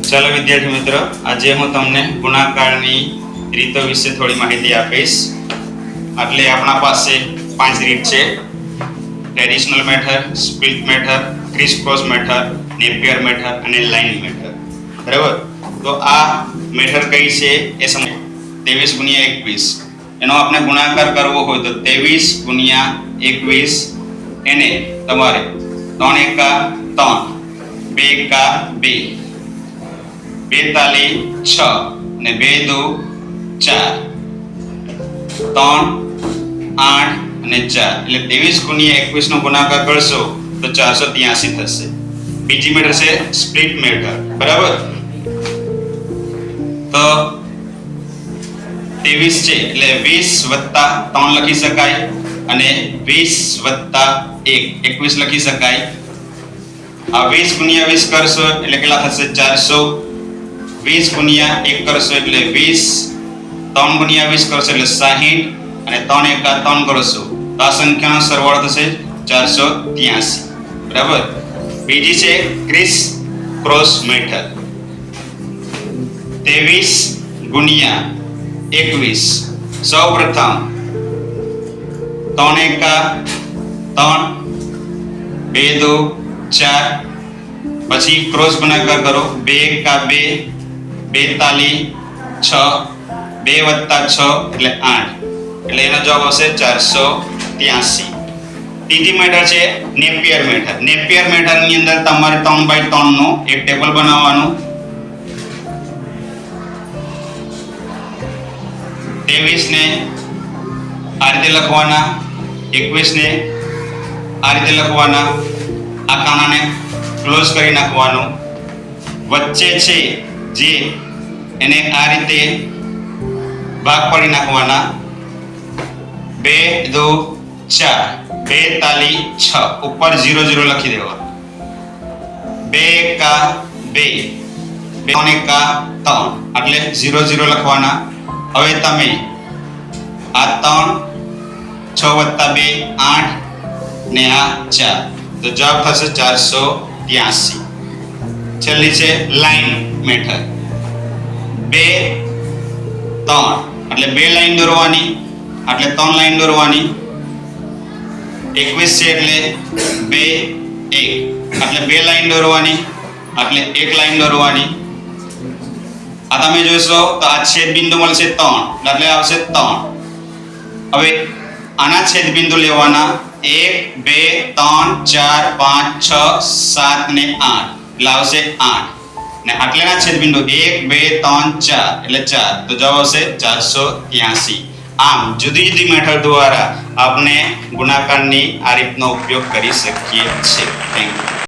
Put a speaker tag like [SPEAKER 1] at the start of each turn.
[SPEAKER 1] ચાલો વિદ્યાર્થી મિત્રો, આજે હું તમને ગુણાકારની રીતો વિશે થોડી માહિતી આપીશ. એટલે આપણા પાસે 5 રીત છે: traditional method, split method, crisscross method, Napier method અને લાઇન મેથડ. બરાબર? તો આ મેથડ કઈ છે એ સમજ. 23 ગુણ્યા 21 એનો આપણે ગુણાકાર કરવો હોય તો 23 ગુણ્યા 21 એને તમારે 3 એકા 3, 2 એકા 2, 2 તાલી 6 અને 2 દુ 4, 3 8 અને 4 એટલે 23 ગુણ્યા 21 નો ગુણાકાર કરશો તો 483 થશે. બીજી મેથડ છે સ્પ્લિટ મેથડ. બરાબર? તો 23 છે એટલે 20 + 3 લખી શકાય અને 20 + 1 21 લખી શકાય. આ 20 ગુણ્યા 20 કરશો એટલે કેટલા થશે? 400. 20 ગુણ્યા 1 કરશો એટલે 20, 3 ગુણ્યા 20 કરશો એટલે 60 અને 3 એકા 3 કરશો તો આ સંખ્યાનો સરવાળો થશે 483. બરાબર? બીજી છે ક્રિસ ક્રોસ મેથડ. 23 ગુણ્યા 21 સૌપ્રથમ 3 એકા 3, 2 દુ 4, પછી ક્રોસ ગુણાકાર કરો. 2 એકા 2, 2 તાલી 6, 2 + 6 એટલે 8 એટલે એનો જવાબ આવશે 483. ત્રીજી મેથડ છે નેપિયર મેથડ. નેપિયર મેથડ ની અંદર તમારે 3/3 નું એક ટેબલ બનાવવાનું. 23 ને આ રીતે લખવાના, 21 ને આ રીતે લખવાના, આ ખાનાને ક્લોઝ કરી નાખવાનું. વચ્ચે છે જે એને આ રીતે ભાગ પાડી નાખવાના. 2 દુ 4, 2 તાલી 6 ઉપર 0 0 લખી દેવા. 2 એકા 2, 3 એકા 3 એટલે 0 0 લખવાના. હવે તમે આ 3, 6 + 2 8 ને આ 4 તો જવાબ થશે 483. છેલ્લી છે લાઇન મેથડ. 2 3 એટલે 2 લાઈન દોરવાની, એટલે 3 લાઈન દોરવાની. 21 છે એટલે 2 1 એટલે 2 લાઈન દોરવાની, એટલે 1 લાઈન દોરવાની. આ તમે જોશો તો આ છેદ બિંદુ મળશે 3 એટલે આવશે 3. હવે આના છેદ બિંદુ લેવાના 1 2 3 4 5 6 7 ને 8 એટલે આવશે 8 ને આટલેના છેદ બિંદુ 1 2 3 4 એટલે 4 તો જવાબ આવશે 483. આમ જુદી જુદી મેથડ દ્વારા આપણે ગુણાકારની આ રીતનો ઉપયોગ કરી શકીએ છીએ. Thank you.